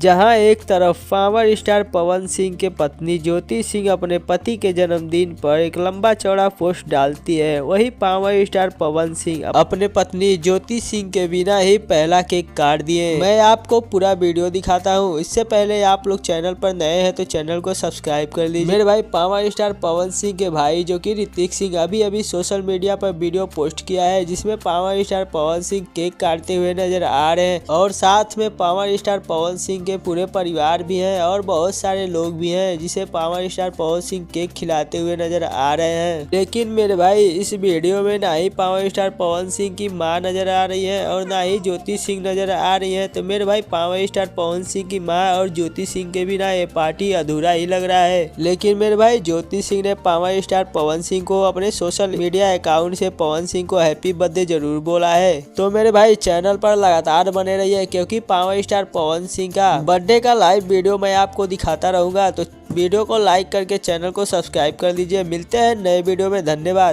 जहां एक तरफ पावर स्टार पवन सिंह के पत्नी ज्योति सिंह अपने पति के जन्मदिन पर एक लंबा चौड़ा पोस्ट डालती है, वही पावर स्टार पवन सिंह अपने पत्नी ज्योति सिंह के बिना ही पहला केक काट दिए। मैं आपको पूरा वीडियो दिखाता हूं। इससे पहले आप लोग चैनल पर नए हैं तो चैनल को सब्सक्राइब कर लीजिए। मेरे भाई पावर स्टार पवन सिंह के भाई जो कि ऋतिक सिंह अभी सोशल मीडिया पर वीडियो पोस्ट किया है, जिसमें power star Pawan Singh cake काटते हुए नजर आ रहे हैं और साथ में पावर स्टार पवन सिंह के पूरे परिवार भी हैं और बहुत सारे लोग भी हैं जिसे power star Pawan Singh cake खिलाते हुए नजर आ रहे हैं। लेकिन मेरे भाई इस वीडियो में ना ही पावर स्टार पवन सिंह की मां नजर आ रही है और ना ही ज्योति सिंह नजर आ रही है। तो मेरे भाई पावर स्टार पवन सिंह की मां और ज्योति सिंह के बिना ये पार्टी अधूरा ही लग रहा है। लेकिन मेरे भाई ज्योति सिंह ने पावर स्टार पवन सिंह को अपने सोशल मीडिया अकाउंट से पवन सिंह को हैप्पी बर्थडे जरूर बोला है। तो मेरे भाई चैनल पर लगातार बने रहिए क्योंकि पावर स्टार पवन सिंह का बर्थडे का लाइव वीडियो मैं आपको दिखाता रहूंगा। तो वीडियो को लाइक करके चैनल को सब्सक्राइब कर लीजिए। मिलते हैं नए वीडियो में। धन्यवाद।